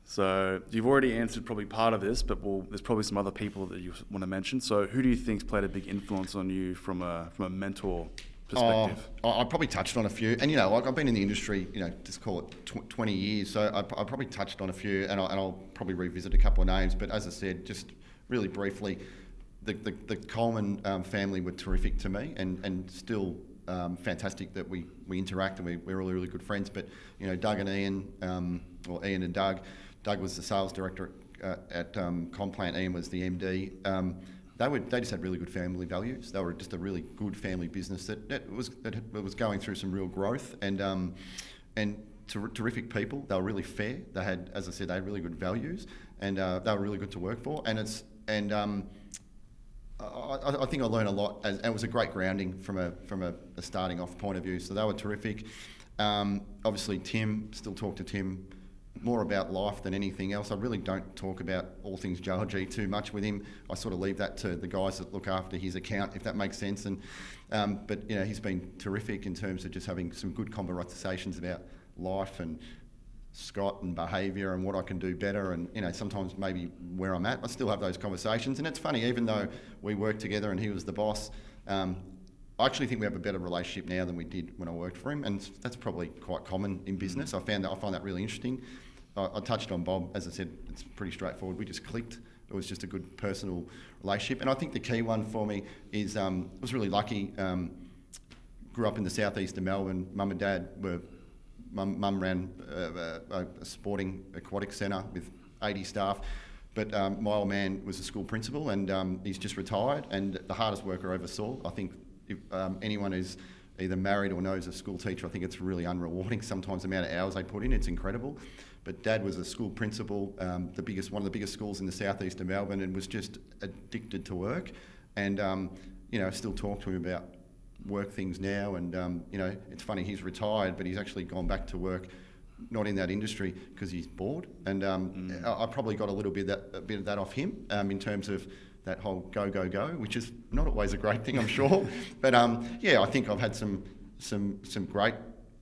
So you've already answered probably part of this, but there's probably some other people that you want to mention. So who do you think's played a big influence on you from a mentor perspective? I probably touched on a few, and I've been in the industry, just call it 20 years. So I probably touched on a few, and I'll probably revisit a couple of names. But as I said, just really briefly, the Coleman family were terrific to me, and still fantastic that we interact and we're really, really good friends. But Doug and Ian, or Ian and Doug. Doug was the sales director at Conplant. Ian was the MD. They just had really good family values. They were just a really good family business that was going through some real growth, and terrific people. They were really fair. They had, as I said, they had really good values, and they were really good to work for. I think I learned a lot, and it was a great grounding from a starting off point of view. So they were terrific. Obviously, Tim, still talk to Tim more about life than anything else. I really don't talk about all things JLG too much with him. I sort of leave that to the guys that look after his account, if that makes sense. But he's been terrific in terms of just having some good conversations about life and Scott and behaviour and what I can do better, and sometimes maybe where I'm at. I still have those conversations, and it's funny, even though we worked together and he was the boss, I actually think we have a better relationship now than we did when I worked for him, and that's probably quite common in business. I find that really interesting. I touched on Bob. As I said, it's pretty straightforward. We just clicked. It was just a good personal relationship. And I think the key one for me is I was really lucky. Grew up in the southeast of Melbourne. Mum and Dad were... Mum ran a sporting aquatic centre with 80 staff. But my old man was a school principal, and he's just retired, and the hardest worker I ever saw. I think if anyone who's either married or knows a school teacher, I think it's really unrewarding. Sometimes the amount of hours they put in, it's incredible. But Dad was a school principal, one of the biggest schools in the southeast of Melbourne, and was just addicted to work. And I still talk to him about work things now. And it's funny, he's retired, but he's actually gone back to work, not in that industry, because he's bored. And I probably got a bit of that off him in terms of that whole go, which is not always a great thing, I'm sure. But I think I've had some great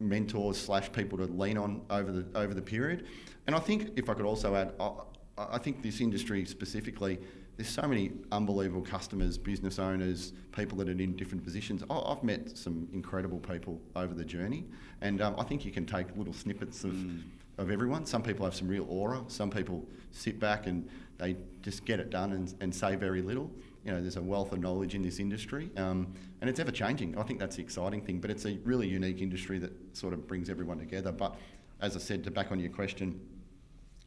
mentors / people to lean on over the period. And I think, if I could also add, I think this industry specifically, there's so many unbelievable customers, business owners, people that are in different positions. I've met some incredible people over the journey, and I think you can take little snippets of everyone. Some people have some real aura. Some people sit back and they just get it done and say very little. There's a wealth of knowledge in this industry, and it's ever changing. I think that's the exciting thing, but it's a really unique industry that sort of brings everyone together. But as I said, to back on your question,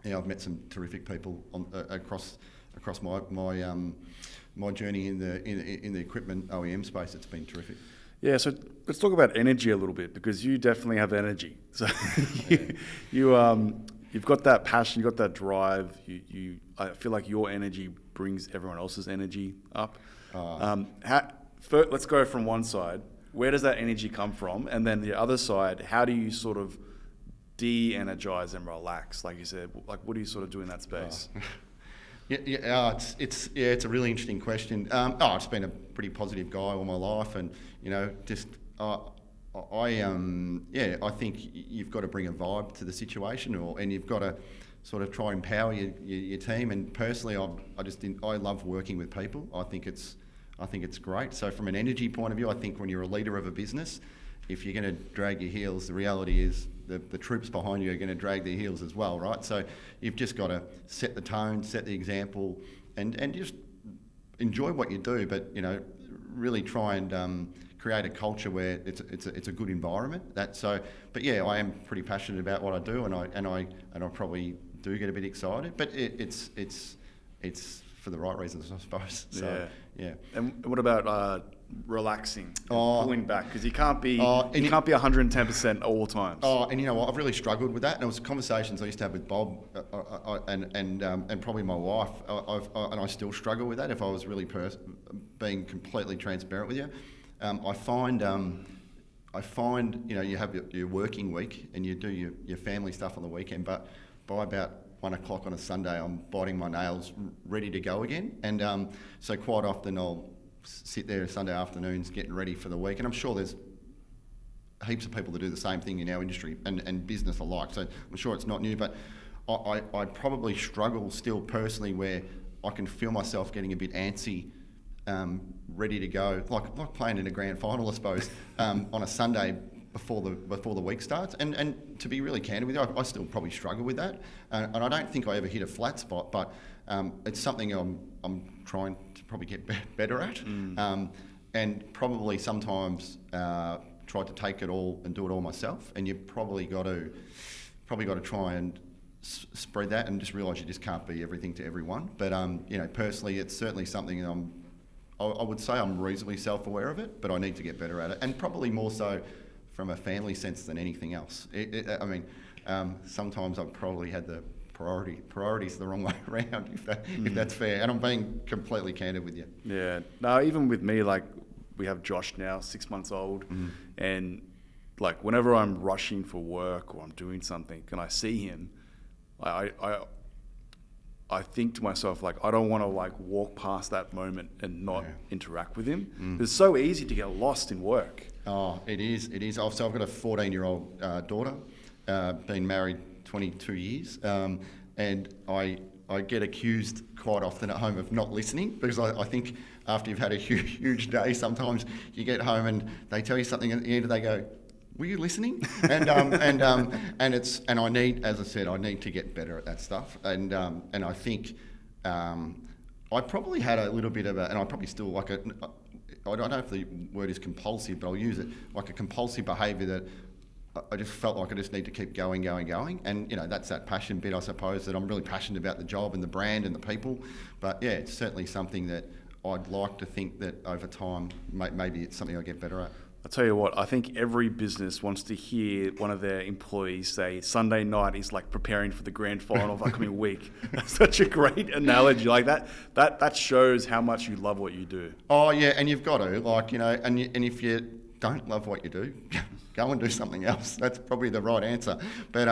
I've met some terrific people across my journey in the equipment OEM space. It's been terrific. Yeah, so let's talk about energy a little bit, because you definitely have energy. So you've got that passion, you've got that drive. I feel like your energy brings everyone else's energy up. Let's go from one side. Where does that energy come from? And then the other side, how do you sort of de-energize and relax? Like you said, what do you sort of do in that space? It's a really interesting question. I've just been a pretty positive guy all my life, and I think you've got to bring a vibe to the situation, and you've got to sort of try and empower your team. And personally, I love working with people. I think it's great. So from an energy point of view, I think when you're a leader of a business, if you're going to drag your heels, the reality is the troops behind you are going to drag their heels as well, right? So you've just got to set the tone, set the example, and just enjoy what you do, but really try and create a culture where it's a good environment. But I am pretty passionate about what I do, and I probably do get a bit excited, but it's for the right reasons, I suppose. So, yeah. And what about relaxing, pulling back? Because you can't be 110% all times. And you know what? I've really struggled with that. And it was conversations I used to have with Bob and probably my wife. And I still struggle with that. If I was really being completely transparent with you, I find you have your working week and you do your family stuff on the weekend, but by about 1 o'clock on a Sunday, I'm biting my nails, ready to go again. And so quite often I'll sit there Sunday afternoons getting ready for the week. And I'm sure there's heaps of people that do the same thing in our industry and business alike. So I'm sure it's not new, but I probably struggle still personally where I can feel myself getting a bit antsy, ready to go, like playing in a grand final, I suppose, on a Sunday before the week starts. And to be really candid with you, I still probably struggle with that. And I don't think I ever hit a flat spot, but it's something I'm trying to probably get better at. And probably sometimes try to take it all and do it all myself. And you probably got to try and spread that and just realise you just can't be everything to everyone. But personally, it's certainly something I would say I'm reasonably self-aware of it, but I need to get better at it, and probably more so from a family sense than anything else. Sometimes I've probably had the priorities the wrong way around, if that's fair, and I'm being completely candid with you. Yeah. No, even with me, we have Josh now, 6 months old, and whenever I'm rushing for work or I'm doing something and I see him, I think to myself, I don't want to walk past that moment and not interact with him. It's so easy to get lost in work. Oh, it is. So I've got a 14-year-old daughter, been married 22 years, and I get accused quite often at home of not listening, because I think after you've had a huge day, sometimes you get home and they tell you something at the end and they go, "Were you listening?" And I need, as I said, I need to get better at that stuff. And I think I probably had a little bit of and I probably still I don't know if the word is compulsive, but I'll use it, like a compulsive behaviour that I just felt like I just need to keep going. And, that's that passion bit, I suppose, that I'm really passionate about the job and the brand and the people. But, it's certainly something that I'd like to think that over time, maybe it's something I get better at. I'll tell you what, I think every business wants to hear one of their employees say Sunday night is like preparing for the grand final of the upcoming week. That's such a great analogy. Like that shows how much you love what you do. Oh yeah, and you've got to, like, you know, and if you don't love what you do, go and do something else. That's probably the right answer. But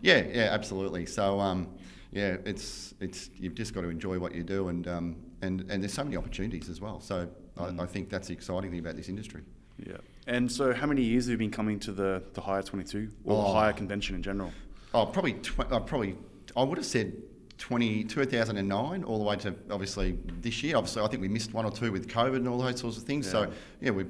yeah, absolutely. So yeah, it's you've just got to enjoy what you do, and there's so many opportunities as well. So I think that's the exciting thing about this industry. Yeah. And so how many years have you been coming to the HIRE22 or the HIRE convention in general? Oh, probably I would have said 2009 all the way to obviously this year. Obviously, I think we missed one or two with COVID and all those sorts of things. Yeah. So yeah,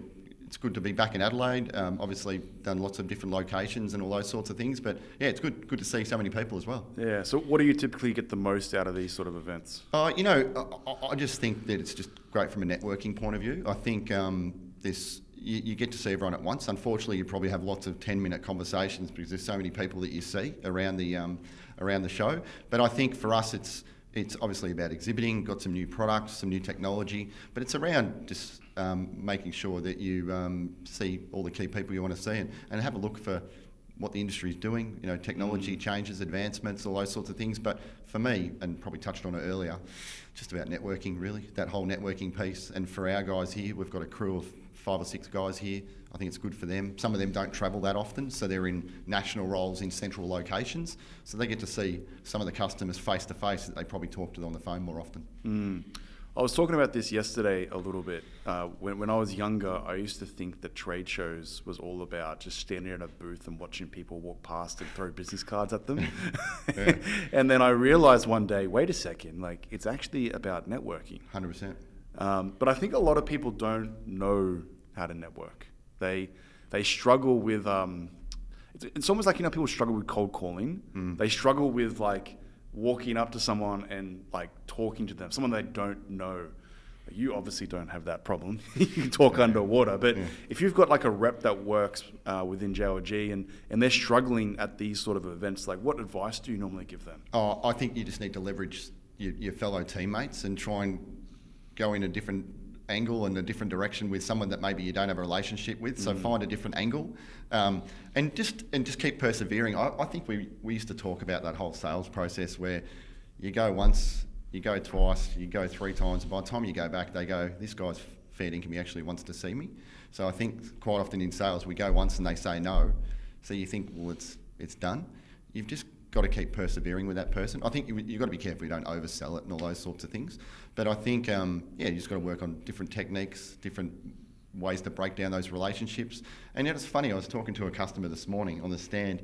it's good to be back in Adelaide. Obviously done lots of different locations and all those sorts of things. But yeah, it's good to see so many people as well. Yeah. So what do you typically get the most out of these sort of events? You know, I just think that it's just great from a networking point of view. I think you get to see everyone at once. Unfortunately, you probably have lots of 10-minute conversations because there's so many people that you see around the show. But I think for us, it's obviously about exhibiting, got some new products, some new technology, but it's around just making sure that you see all the key people you want to see and have a look for what the industry is doing, you know, technology changes, advancements, all those sorts of things. But for me, and probably touched on it earlier, just about networking, really, that whole networking piece. And for our guys here, we've got a crew of 5 or 6 guys here. I think it's good for them. Some of them don't travel that often, so they're in national roles in central locations. So they get to see some of the customers face to face that they probably talk to on the phone more often. I was talking about this yesterday a little bit. When I was younger, I used to think that trade shows was all about just standing in a booth and watching people walk past and throw business cards at them. Yeah. And then I realised one day, wait a second, like it's actually about networking. 100%. But I think a lot of people don't know how to network. They struggle with, it's almost like, you know, people struggle with cold calling. They struggle with like walking up to someone and like talking to them, someone they don't know. You obviously don't have that problem. You can talk underwater, but if you've got like a rep that works within JLG and they're struggling at these sort of events, like what advice do you normally give them? Oh, I think you just need to leverage your fellow teammates and try and go in a different angle and a different direction with someone that maybe you don't have a relationship with. So find a different angle, and just keep persevering. I think we used to talk about that whole sales process where you go once, you go twice, you go 3 times, and by the time you go back, they go, this guy's fair income, he actually wants to see me. So I think quite often in sales, we go once and they say no. So you think, well, it's done. You've just got to keep persevering with that person. I think you've got to be careful you don't oversell it and all those sorts of things. But I think, you just got to work on different techniques, different ways to break down those relationships. And it's funny, I was talking to a customer this morning on the stand,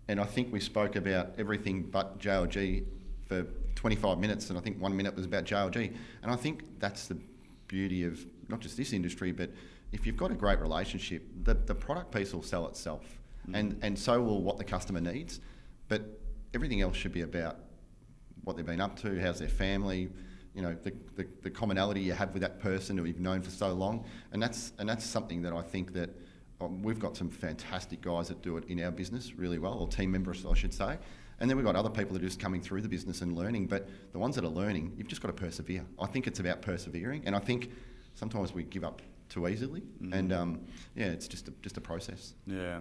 and I think we spoke about everything but JLG for 25 minutes, and I think 1 minute was about JLG. And I think that's the beauty of not just this industry, but if you've got a great relationship, the product piece will sell itself, and so will what the customer needs. But everything else should be about what they've been up to, how's their family, you know, the commonality you have with that person who you've known for so long, and that's something that I think that we've got some fantastic guys that do it in our business really well, or team members, I should say. And then we've got other people that are just coming through the business and learning. But the ones that are learning, you've just got to persevere. I think it's about persevering, and I think sometimes we give up too easily, and it's just a process. Yeah.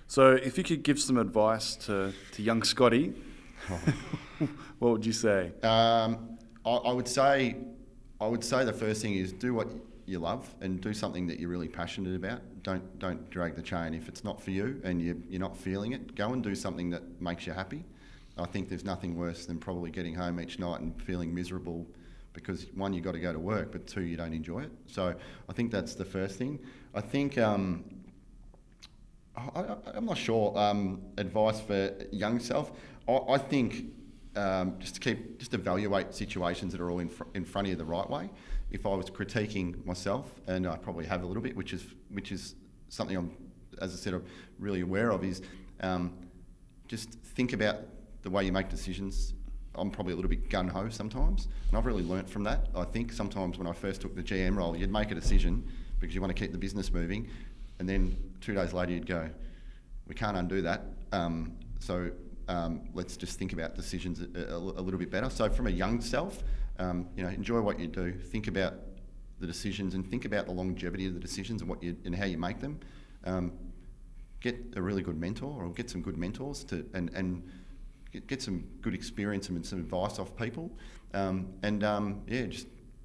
So if you could give some advice to young Scotty, what would you say? I would say the first thing is do what you love and do something that you're really passionate about. Don't drag the chain. If it's not for you and you're not feeling it, go and do something that makes you happy. I think there's nothing worse than probably getting home each night and feeling miserable because, one, you've got to go to work, but 2, you don't enjoy it. So I think that's the first thing. I think, I'm not sure, advice for young self. I think just evaluate situations that are all in front of you the right way. If I was critiquing myself, and I probably have a little bit, which is something I'm, as I said, I'm really aware of, is just think about the way you make decisions. I'm probably a little bit gung-ho sometimes, and I've really learnt from that. I think sometimes when I first took the GM role, you'd make a decision because you want to keep the business moving, and then 2 days later you'd go, we can't undo that, so let's just think about decisions a little bit better. So from a young self, enjoy what you do. Think about the decisions and think about the longevity of the decisions and how you make them. Get a really good mentor, or get some good mentors and get some good experience and some advice off people,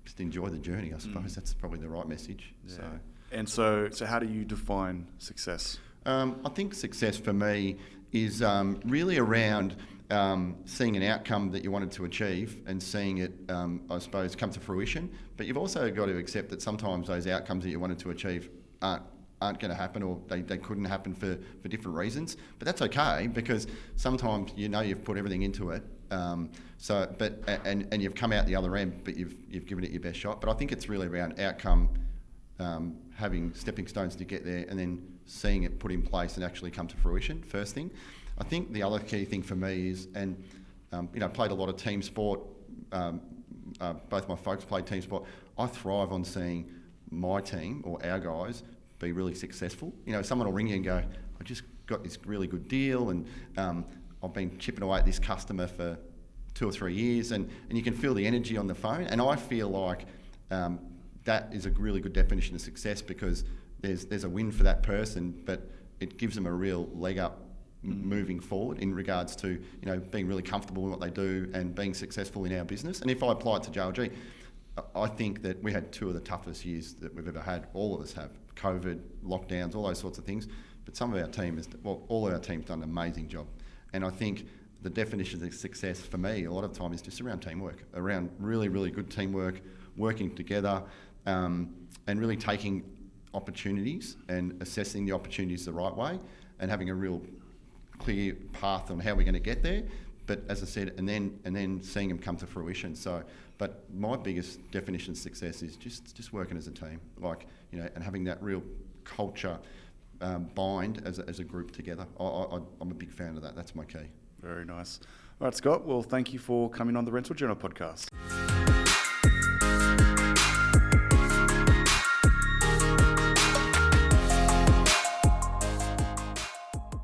just enjoy the journey. I suppose that's probably the right message. Yeah. So how do you define success? I think success for me is really around seeing an outcome that you wanted to achieve and seeing it, I suppose, come to fruition. But you've also got to accept that sometimes those outcomes that you wanted to achieve aren't going to happen, or they couldn't happen for different reasons. But that's okay, because sometimes you've put everything into it. And you've come out the other end, but you've given it your best shot. But I think it's really around outcome, having stepping stones to get there, and then seeing it put in place and actually come to fruition. First thing. I think the other key thing for me is, played a lot of team sport. Both my folks played team sport. I thrive on seeing my team or our guys be really successful. Someone will ring you and go, I just got this really good deal, and I've been chipping away at this customer for 2 or 3 years, and you can feel the energy on the phone. And I feel like that is a really good definition of success, because there's a win for that person, but it gives them a real leg up moving forward in regards to being really comfortable in what they do and being successful in our business. And if I apply it to JLG, I think that we had 2 of the toughest years that we've ever had. All of us have. COVID, lockdowns, all those sorts of things. But some of our team all of our team's done an amazing job. And I think the definition of success for me a lot of time is just around teamwork, around really, really good teamwork, working together, and really taking opportunities and assessing the opportunities the right way, and having a real clear path on how we're going to get there. But as I said, and then seeing them come to fruition. But my biggest definition of success is just working as a team, and having that real culture bind as a group together. I'm a big fan of that. That's my key. Very nice. All right, Scott. Well, thank you for coming on the Rental Journal podcast.